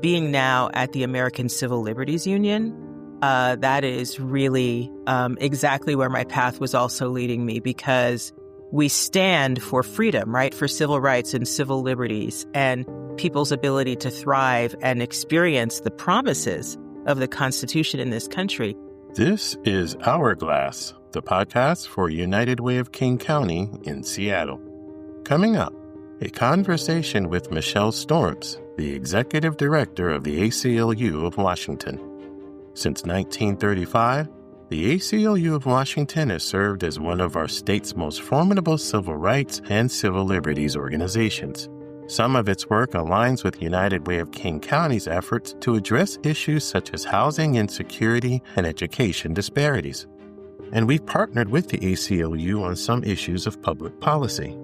being now at the American Civil Liberties Union, that is really exactly where my path was also leading me, because we stand for freedom, right? For civil rights and civil liberties and people's ability to thrive and experience the promises of the Constitution in this country. This is Hourglass, the podcast for United Way of King County in Seattle. Coming up, a conversation with Michele Storms, the Executive Director of the ACLU of Washington. Since 1935, the ACLU of Washington has served as one of our state's most formidable civil rights and civil liberties organizations. Some of its work aligns with United Way of King County's efforts to address issues such as housing insecurity and education disparities. And we've partnered with the ACLU on some issues of public policy.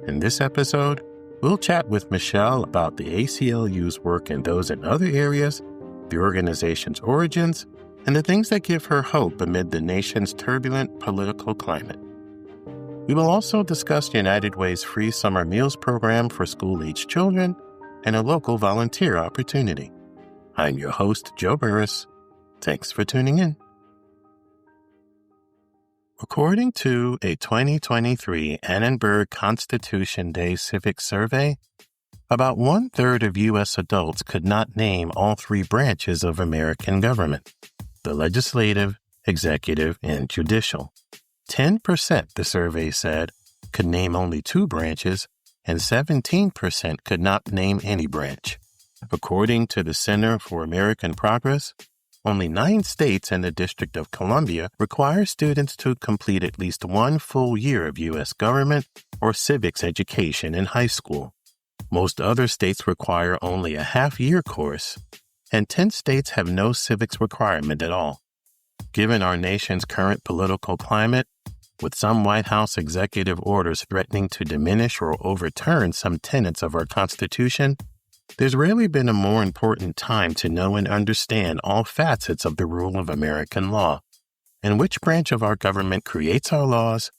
In this episode, we'll chat with Michele about the ACLU's work and those in other areas, the organization's origins, and the things that give her hope amid the nation's turbulent political climate. We will also discuss United Way's free summer meals program for school-aged children and a local volunteer opportunity. I'm your host, Joe Burris. Thanks for tuning in. According to a 2023 Annenberg Constitution Day Civic Survey, about 1/3 of U.S. adults could not name all three branches of American government: the legislative, executive, and judicial. 10%, the survey said, could name only two branches, and 17% could not name any branch. According to the Center for American Progress, only 9 states and the District of Columbia require students to complete at least one full year of U.S. government or civics education in high school. Most other states require only a half-year course, and 10 states have no civics requirement at all. Given our nation's current political climate, with some White House executive orders threatening to diminish or overturn some tenets of our Constitution, there's rarely been a more important time to know and understand all facets of the rule of American law, and which branch of our government creates our laws,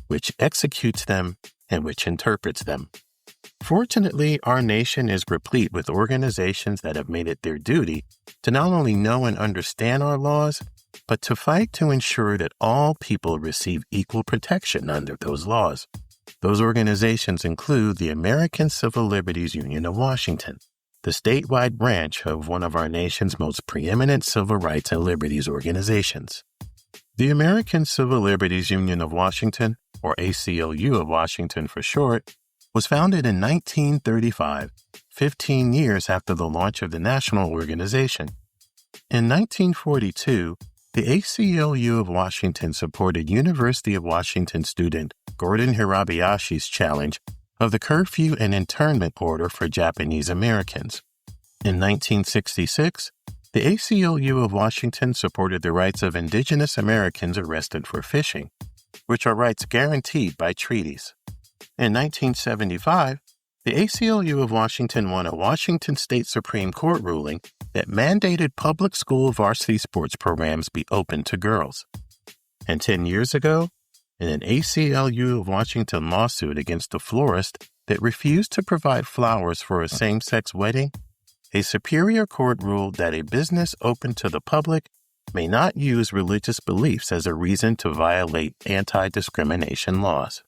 which executes them, and which interprets them. Fortunately, our nation is replete with organizations that have made it their duty to not only know and understand our laws, but to fight to ensure that all people receive equal protection under those laws. Those organizations include the American Civil Liberties Union of Washington, the statewide branch of one of our nation's most preeminent civil rights and liberties organizations. The American Civil Liberties Union of Washington, or ACLU of Washington for short, was founded in 1935, 15 years after the launch of the national organization. In 1942, the ACLU of Washington supported University of Washington student Gordon Hirabayashi's challenge of the curfew and internment order for Japanese Americans. In 1966, the ACLU of Washington supported the rights of indigenous Americans arrested for fishing, which are rights guaranteed by treaties. In 1975, the ACLU of Washington won a Washington State Supreme Court ruling that mandated public school varsity sports programs be open to girls. And 10 years ago, in an ACLU of Washington lawsuit against a florist that refused to provide flowers for a same-sex wedding, a Superior Court ruled that a business open to the public may not use religious beliefs as a reason to violate anti-discrimination laws.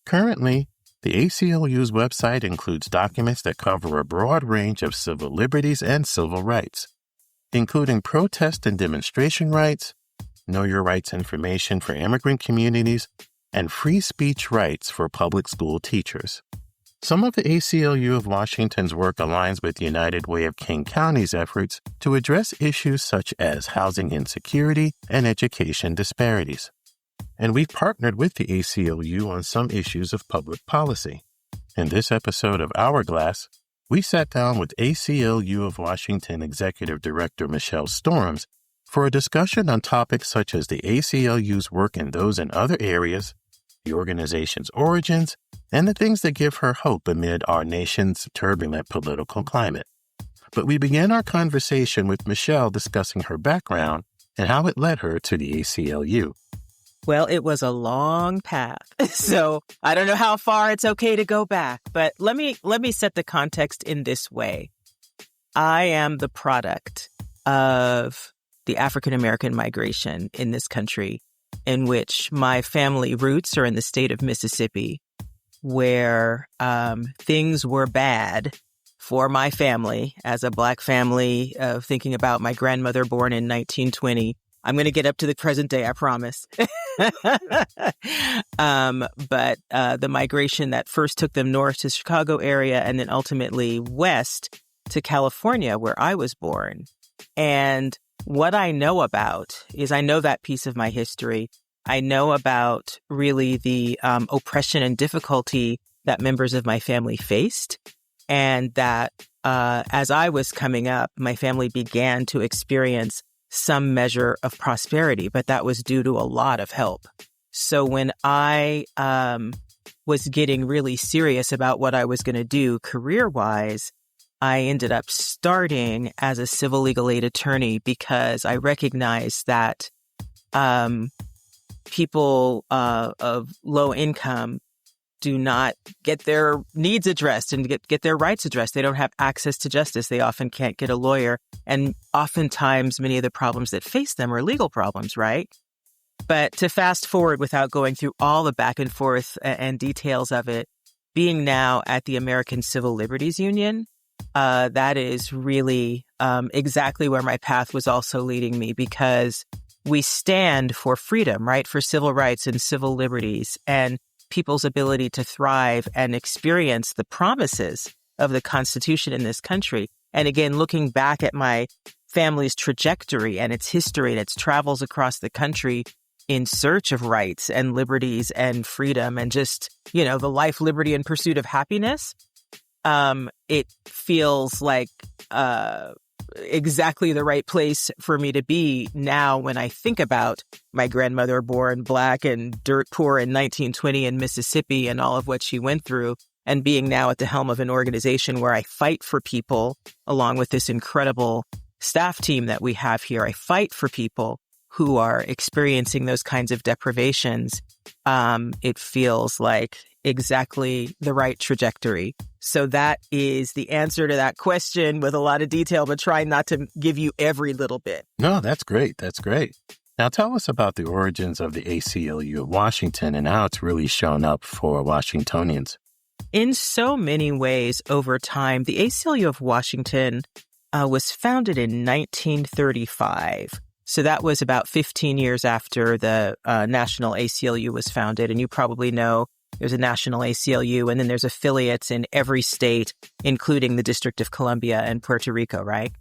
Currently, the ACLU's website includes documents that cover a broad range of civil liberties and civil rights, including protest and demonstration rights, know your rights information for immigrant communities, and free speech rights for public school teachers. Some of the ACLU of Washington's work aligns with United Way of King County's efforts to address issues such as housing insecurity and education disparities. And we've partnered with the ACLU on some issues of public policy. In this episode of Hourglass, we sat down with ACLU of Washington Executive Director Michele Storms for a discussion on topics such as the ACLU's work and those in other areas, the organization's origins, and the things that give her hope amid our nation's turbulent political climate. But we began our conversation with Michele discussing her background and how it led her to the ACLU. Well, it was a long path, so I don't know how far it's okay to go back, but let me set the context in this way. I am the product of the African American migration in this country, in which my family roots are in the state of Mississippi, where things were bad for my family as a Black family, thinking about my grandmother born in 1920. I'm going to get up to the present day, I promise. But the migration that first took them north to the Chicago area and then ultimately west to California, where I was born. And what I know about is I know that piece of my history. I know about really the oppression and difficulty that members of my family faced. And that as I was coming up, my family began to experience some measure of prosperity, but that was due to a lot of help. So when I was getting really serious about what I was going to do career-wise, I ended up starting as a civil legal aid attorney because I recognized that people of low income do not get their needs addressed and get their rights addressed. They don't have access to justice. They often can't get a lawyer. And oftentimes, many of the problems that face them are legal problems, right? But to fast forward without going through all the back and forth and details of it, being now at the American Civil Liberties Union, that is really exactly where my path was also leading me, because we stand for freedom, right? For civil rights and civil liberties and people's ability to thrive and experience the promises of the Constitution in this country. And again, looking back at my family's trajectory and its history and its travels across the country in search of rights and liberties and freedom and just, the life, liberty, and pursuit of happiness, it feels like exactly the right place for me to be now when I think about my grandmother born Black and dirt poor in 1920 in Mississippi and all of what she went through, and being now at the helm of an organization where I fight for people along with this incredible staff team that we have here. I fight for people who are experiencing those kinds of deprivations. It feels like exactly the right trajectory. So that is the answer to that question with a lot of detail, but trying not to give you every little bit. No, that's great. That's great. Now tell us about the origins of the ACLU of Washington and how it's really shown up for Washingtonians. In so many ways over time, the ACLU of Washington was founded in 1935. So that was about 15 years after the National ACLU was founded. And you probably know there's a National ACLU, and then there's affiliates in every state, including the District of Columbia and Puerto Rico, right?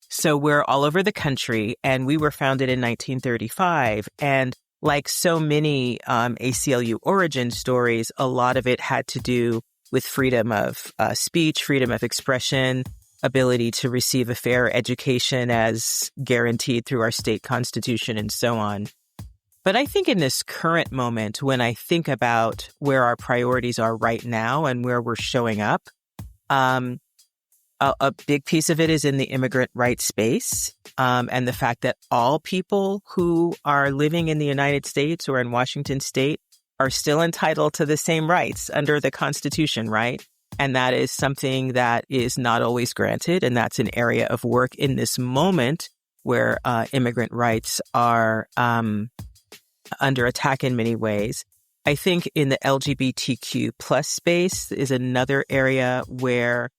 So we're all over the country, and we were founded in 1935. And like so many ACLU origin stories, a lot of it had to do with freedom of speech, freedom of expression, ability to receive a fair education as guaranteed through our state constitution, and so on. But I think in this current moment, when I think about where our priorities are right now and where we're showing up, a big piece of it is in the immigrant rights space, and the fact that all people who are living in the United States or in Washington state are still entitled to the same rights under the Constitution, right? And that is something that is not always granted. And that's an area of work in this moment where immigrant rights are under attack in many ways. I think in the LGBTQ plus space is another area where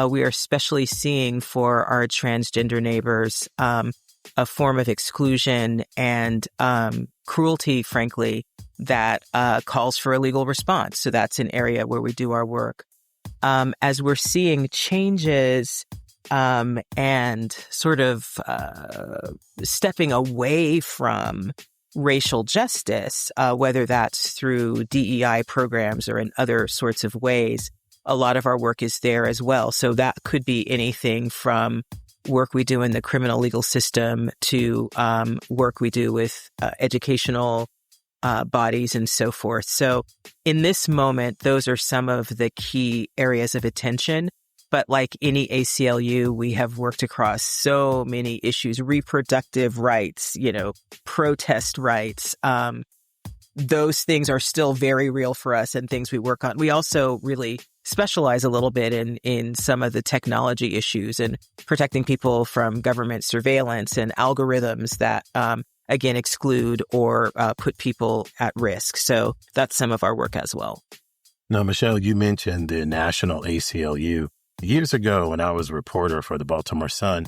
we are especially seeing for our transgender neighbors a form of exclusion and cruelty, frankly, that calls for a legal response. So that's an area where we do our work. As we're seeing changes and sort of stepping away from racial justice, whether that's through DEI programs or in other sorts of ways, a lot of our work is there as well. So that could be anything from work we do in the criminal legal system to work we do with educational bodies and so forth. So in this moment, those are some of the key areas of attention. But like any ACLU, we have worked across so many issues, reproductive rights, protest rights. Those things are still very real for us and things we work on. We also really specialize a little bit in some of the technology issues and protecting people from government surveillance and algorithms that, again, exclude or put people at risk. So that's some of our work as well. Now, Michele, you mentioned the National ACLU. Years ago, when I was a reporter for the Baltimore Sun,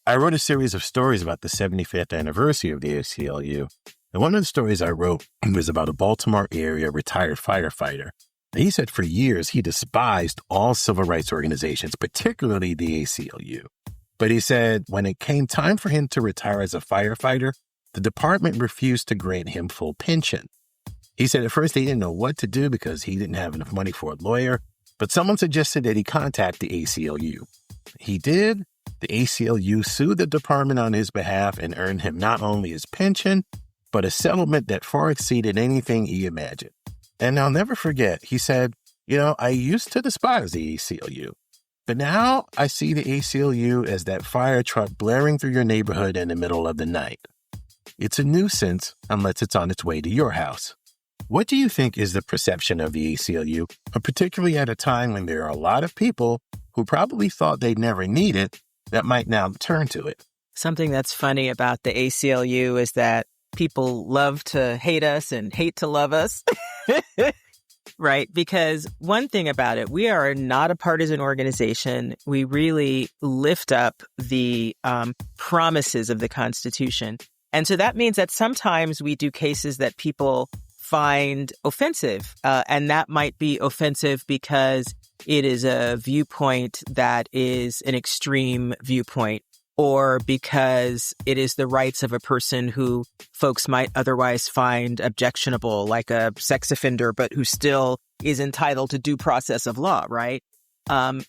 I wrote a series of stories about the 75th anniversary of the ACLU. And one of the stories I wrote was about a Baltimore area retired firefighter. And he said for years he despised all civil rights organizations, particularly the ACLU. But he said when it came time for him to retire as a firefighter, the department refused to grant him full pension. He said at first he didn't know what to do because he didn't have enough money for a lawyer, but someone suggested that he contact the ACLU. He did. The ACLU sued the department on his behalf and earned him not only his pension, but a settlement that far exceeded anything he imagined. And I'll never forget, he said, I used to despise the ACLU, but now I see the ACLU as that fire truck blaring through your neighborhood in the middle of the night. It's a nuisance unless it's on its way to your house. What do you think is the perception of the ACLU, particularly at a time when there are a lot of people who probably thought they'd never need it that might now turn to it? Something that's funny about the ACLU is that people love to hate us and hate to love us, right? Because one thing about it, we are not a partisan organization. We really lift up the promises of the Constitution. And so that means that sometimes we do cases that people find offensive, and that might be offensive because it is a viewpoint that is an extreme viewpoint, or because it is the rights of a person who folks might otherwise find objectionable, like a sex offender, but who still is entitled to due process of law, right?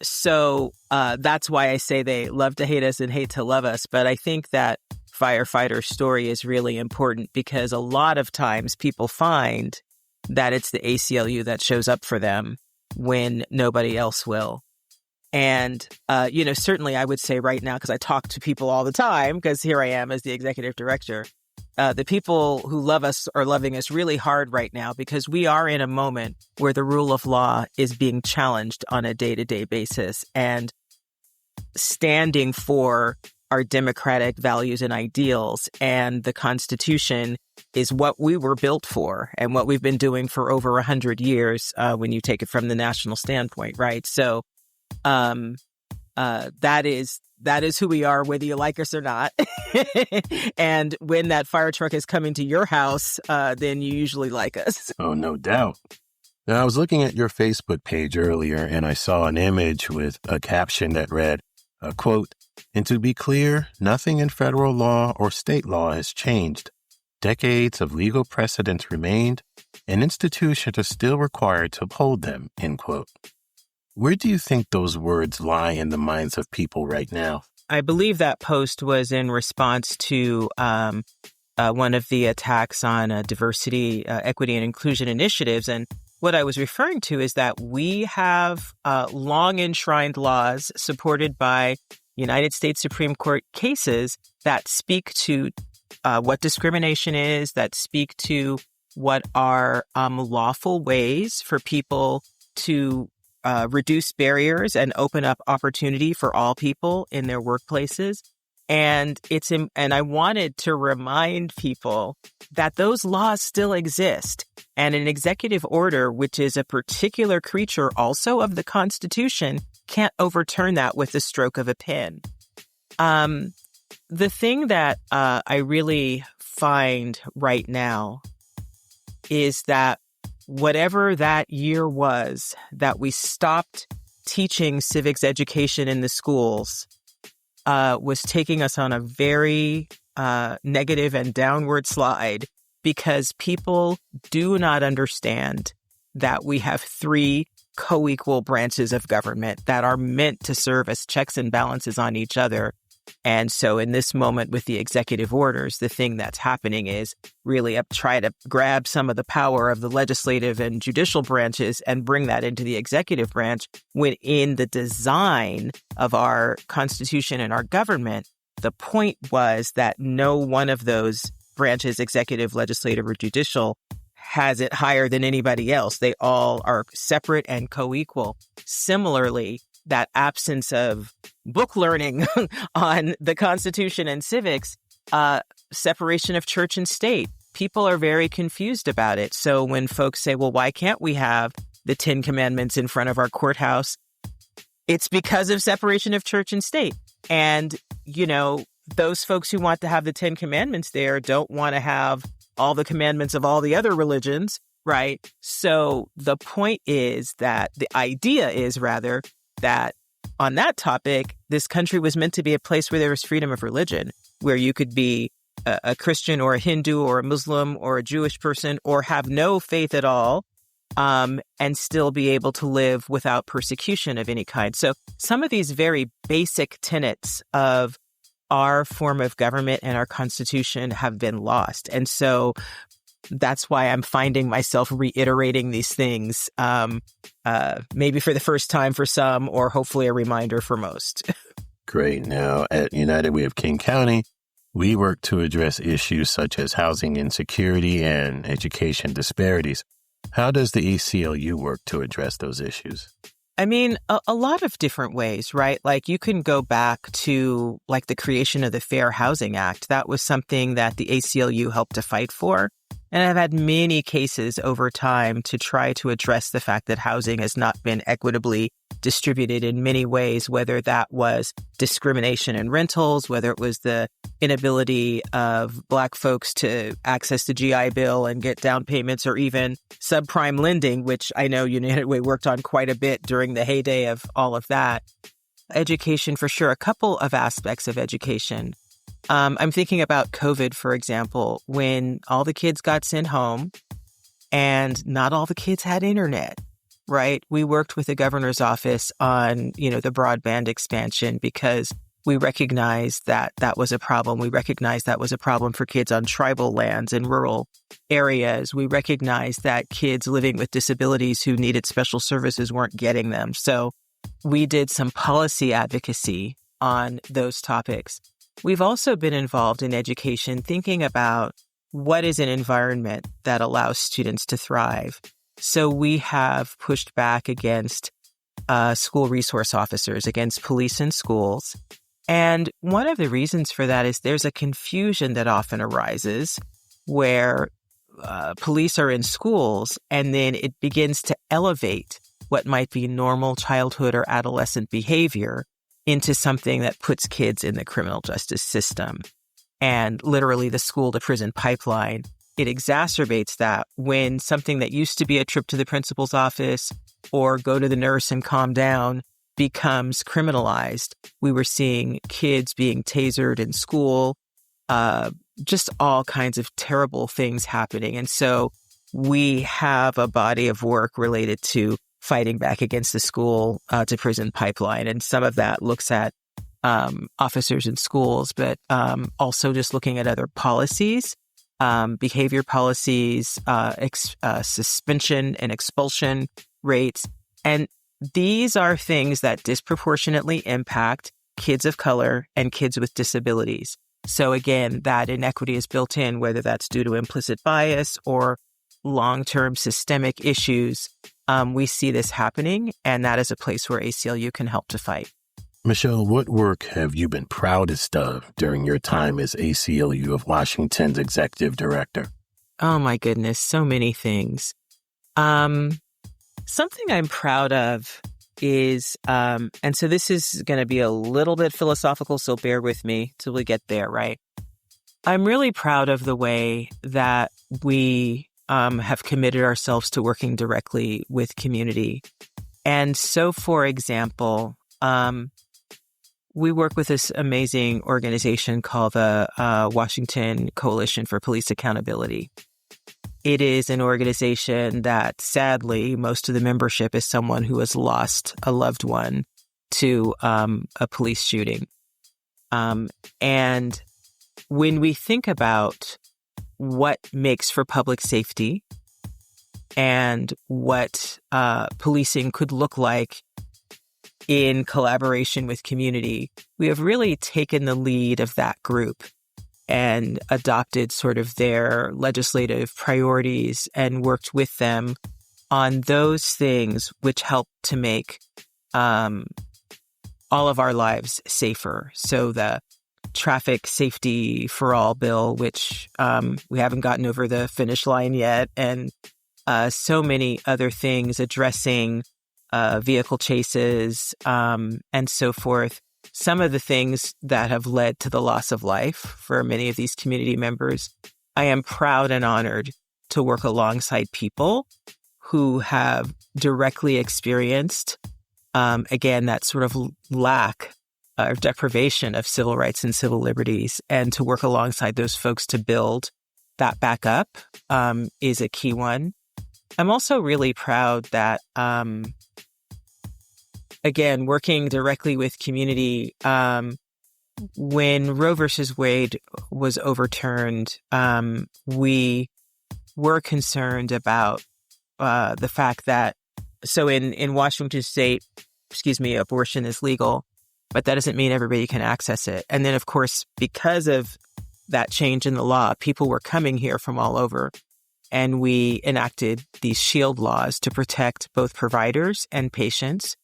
So that's why I say they love to hate us and hate to love us. But I think that firefighter story is really important because a lot of times people find that it's the ACLU that shows up for them when nobody else will. And, certainly I would say right now, because I talk to people all the time, because here I am as the executive director, the people who love us are loving us really hard right now because we are in a moment where the rule of law is being challenged on a day-to-day basis, and standing for our democratic values and ideals and the Constitution is what we were built for and what we've been doing for over 100 years when you take it from the national standpoint, right? So that is who we are, whether you like us or not. And when that fire truck is coming to your house, then you usually like us. Oh, no doubt. Now, I was looking at your Facebook page earlier, and I saw an image with a caption that read, quote, "And to be clear, nothing in federal law or state law has changed. Decades of legal precedents remained, and institutions are still required to uphold them," end quote. Where do you think those words lie in the minds of people right now? I believe that post was in response to one of the attacks on diversity, equity, and inclusion initiatives. And what I was referring to is that we have long enshrined laws supported by United States Supreme Court cases that speak to what discrimination is, that speak to what are lawful ways for people to reduce barriers and open up opportunity for all people in their workplaces. And I wanted to remind people that those laws still exist. And an executive order, which is a particular creature also of the Constitution, can't overturn that with the stroke of a pen. The thing that I really find right now is that whatever that year was that we stopped teaching civics education in the schools was taking us on a very negative and downward slide, because people do not understand that we have three co-equal branches of government that are meant to serve as checks and balances on each other. And so in this moment with the executive orders, the thing that's happening is really try to grab some of the power of the legislative and judicial branches and bring that into the executive branch, when in the design of our Constitution and our government, the point was that no one of those branches, executive, legislative, or judicial, has it higher than anybody else. They all are separate and co-equal. Similarly, that absence of book learning on the Constitution and civics, separation of church and state. People are very confused about it. So when folks say, well, why can't we have the 10 Commandments in front of our courthouse? It's because of separation of church and state. And, you know, those folks who want to have the 10 Commandments there don't want to have all the commandments of all the other religions, right? So the point is that the idea is rather that on that topic, this country was meant to be a place where there was freedom of religion, where you could be a Christian or a Hindu or a Muslim or a Jewish person or have no faith at all, and still be able to live without persecution of any kind. So some of these very basic tenets of our form of government and our Constitution have been lost. And so that's why I'm finding myself reiterating these things, maybe for the first time for some, or hopefully a reminder for most. Great. Now, at United We of King County, we work to address issues such as housing insecurity and education disparities. How does the ACLU work to address those issues? I mean, a lot of different ways, right? Like you can go back to like the creation of the Fair Housing Act. That was something that the ACLU helped to fight for. And I've had many cases over time to try to address the fact that housing has not been equitably distributed in many ways, whether that was discrimination in rentals, whether it was the inability of Black folks to access the GI Bill and get down payments, or even subprime lending, which I know United Way worked on quite a bit during the heyday of all of that. Education, for sure. A couple of aspects of education. I'm thinking about COVID, for example, when all the kids got sent home and not all the kids had internet, right? We worked with the governor's office on, the broadband expansion because we recognized that that was a problem. We recognized that was a problem for kids on tribal lands and rural areas. We recognized that kids living with disabilities who needed special services weren't getting them. So we did some policy advocacy on those topics. We've also been involved in education, thinking about what is an environment that allows students to thrive. So we have pushed back against school resource officers, against police in schools. And one of the reasons for that is there's a confusion that often arises where police are in schools and then it begins to elevate what might be normal childhood or adolescent behavior into something that puts kids in the criminal justice system. And literally the school to prison pipeline, it exacerbates that when something that used to be a trip to the principal's office or go to the nurse and calm down becomes criminalized. We were seeing kids being tasered in school, just all kinds of terrible things happening. And so we have a body of work related to fighting back against the school to prison pipeline. And some of that looks at officers in schools, but also just looking at other policies, behavior policies, suspension and expulsion rates. And these are things that disproportionately impact kids of color and kids with disabilities. So again, that inequity is built in, whether that's due to implicit bias or long-term systemic issues. We see this happening, and that is a place where ACLU can help to fight. Michele, what work have you been proudest of during your time as ACLU of Washington's executive director? Oh, my goodness, so many things. Something I'm proud of is, and so this is going to be a little bit philosophical, so bear with me till we get there, right? I'm really proud of the way that we have committed ourselves to working directly with community. And so, for example, we work with this amazing organization called the Washington Coalition for Police Accountability. It is an organization that, sadly, most of the membership is someone who has lost a loved one to a police shooting. And when we think about what makes for public safety and what policing could look like in collaboration with community, we have really taken the lead of that group and adopted sort of their legislative priorities and worked with them on those things which help to make all of our lives safer. So the traffic safety for all bill, which we haven't gotten over the finish line yet, and so many other things addressing vehicle chases and so forth. Some of the things that have led to the loss of life for many of these community members. I am proud and honored to work alongside people who have directly experienced, again, that sort of lack or deprivation of civil rights and civil liberties, and to work alongside those folks to build that back up is a key one. I'm also really proud that, again, working directly with community, when Roe versus Wade was overturned, we were concerned about the fact that, so in Washington state, abortion is legal, but that doesn't mean everybody can access it. And then, of course, because of that change in the law, people were coming here from all over. And we enacted these shield laws to protect both providers and patients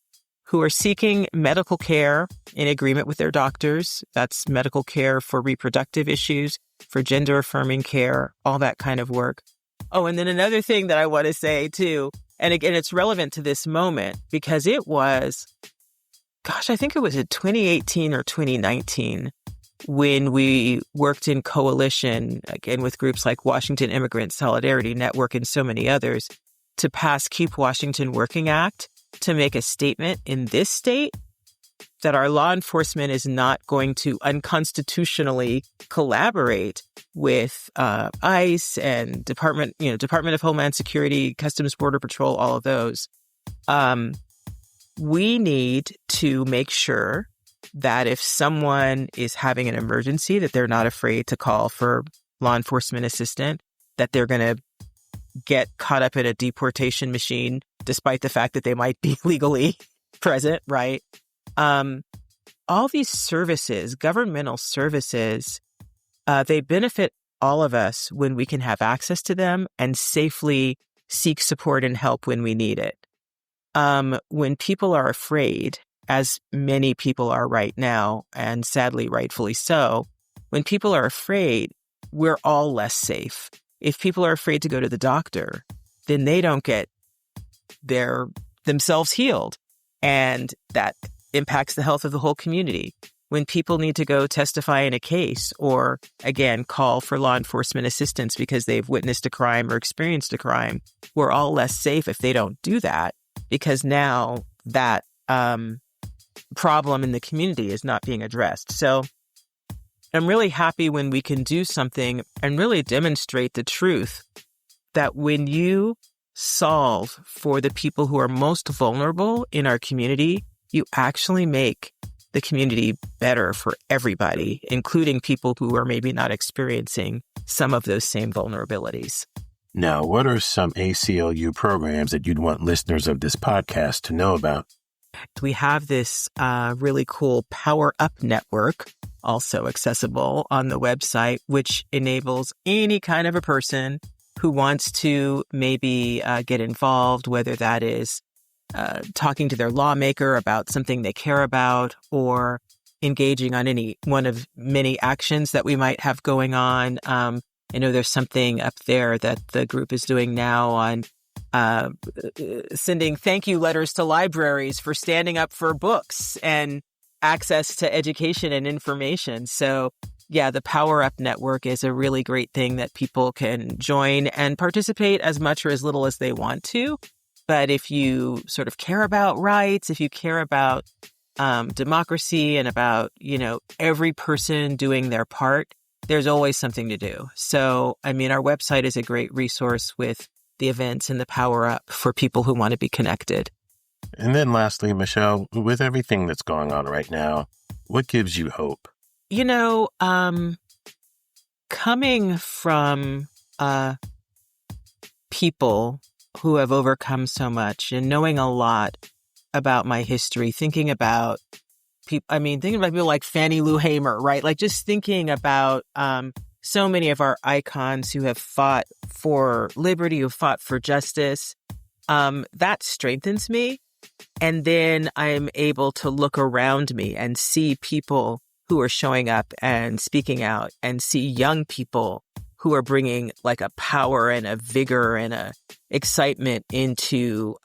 who are seeking medical care in agreement with their doctors. That's medical care for reproductive issues, for gender-affirming care, all that kind of work. Oh, and then another thing that I want to say, too, and again, it's relevant to this moment because it was, I think it was in 2018 or 2019 when we worked in coalition, again, with groups like Washington Immigrant Solidarity Network and so many others, to pass Keep Washington Working Act to make a statement in this state that our law enforcement is not going to unconstitutionally collaborate with ICE and Department of Homeland Security, Customs Border Patrol, all of those. We need to make sure that if someone is having an emergency, that they're not afraid to call for law enforcement assistance, that they're going to get caught up in a deportation machine, despite the fact that they might be legally present, right? All these services, governmental services, they benefit all of us when we can have access to them and safely seek support and help when we need it. When people are afraid, as many people are right now, and sadly, rightfully so, when people are afraid, we're all less safe. If people are afraid to go to the doctor, then they don't get themselves healed. And that impacts the health of the whole community. When people need to go testify in a case or, again, call for law enforcement assistance because they've witnessed a crime or experienced a crime, we're all less safe if they don't do that, because now that problem in the community is not being addressed. So I'm really happy when we can do something and really demonstrate the truth that when you solve for the people who are most vulnerable in our community, you actually make the community better for everybody, including people who are maybe not experiencing some of those same vulnerabilities. Now, what are some ACLU programs that you'd want listeners of this podcast to know about? We have this really cool Power Up network, also accessible on the website, which enables any kind of a person who wants to maybe get involved, whether that is talking to their lawmaker about something they care about or engaging on any one of many actions that we might have going on. I know there's something up there that the group is doing now on sending thank you letters to libraries for standing up for books and access to education and information. So yeah, the Power Up Network is a really great thing that people can join and participate as much or as little as they want to. But if you sort of care about rights, if you care about democracy and about, every person doing their part, there's always something to do. So, our website is a great resource with the events and the Power Up for people who want to be connected. And then lastly, Michele, with everything that's going on right now, what gives you hope? Coming from people who have overcome so much and knowing a lot about my history, thinking about people, thinking about people like Fannie Lou Hamer, right? Like just thinking about so many of our icons who have fought for liberty, who fought for justice, that strengthens me. And then I'm able to look around me and see people who are showing up and speaking out, and see young people who are bringing like a power and a vigor and a excitement into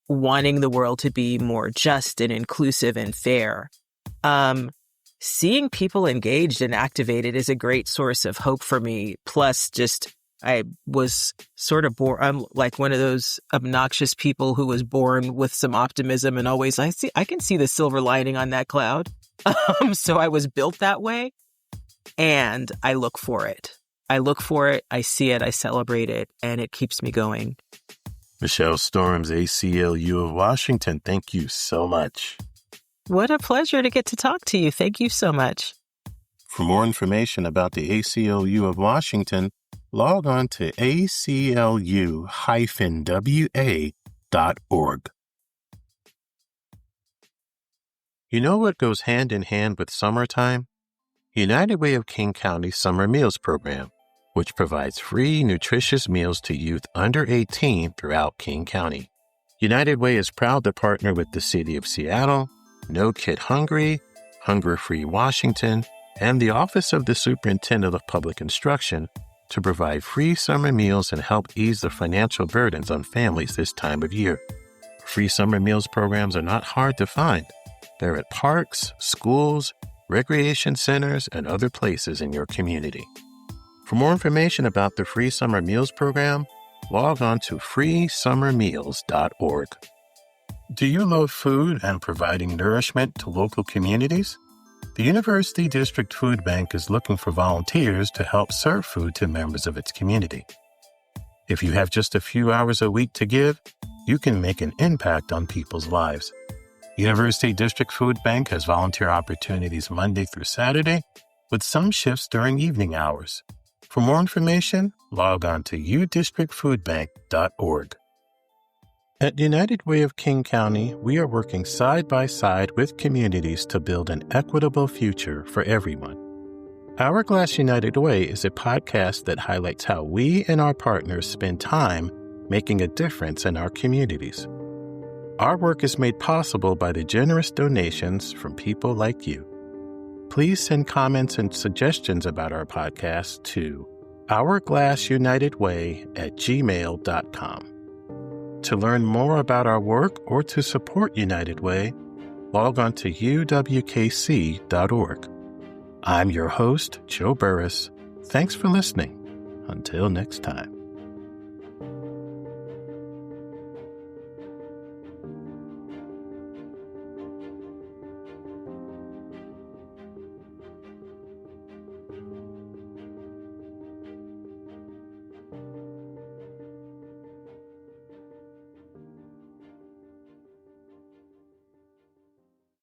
wanting the world to be more just and inclusive and fair. Seeing people engaged and activated is a great source of hope for me. Plus, just I was sort of born. I'm like one of those obnoxious people who was born with some optimism and always I can see the silver lining on that cloud. So I was built that way, and I look for it. I see it, I celebrate it, and it keeps me going. Michele Storms, ACLU of Washington, thank you so much. What a pleasure to get to talk to you. Thank you so much. For more information about the ACLU of Washington, log on to aclu-wa.org. You know what goes hand in hand with summertime? United Way of King County Summer Meals Program, which provides free, nutritious meals to youth under 18 throughout King County. United Way is proud to partner with the City of Seattle, No Kid Hungry, Hunger Free Washington, and the Office of the Superintendent of Public Instruction to provide free summer meals and help ease the financial burdens on families this time of year. Free summer meals programs are not hard to find. They're at parks, schools, recreation centers, and other places in your community. For more information about the Free Summer Meals Program, log on to freesummermeals.org. Do you love food and providing nourishment to local communities? The University District Food Bank is looking for volunteers to help serve food to members of its community. If you have just a few hours a week to give, you can make an impact on people's lives. University District Food Bank has volunteer opportunities Monday through Saturday, with some shifts during evening hours. For more information, log on to udistrictfoodbank.org. At United Way of King County, we are working side by side with communities to build an equitable future for everyone. Hourglass United Way is a podcast that highlights how we and our partners spend time making a difference in our communities. Our work is made possible by the generous donations from people like you. Please send comments and suggestions about our podcast to hourglassunitedway@gmail.com. To learn more about our work or to support United Way, log on to uwkc.org. I'm your host, Joe Burris. Thanks for listening. Until next time.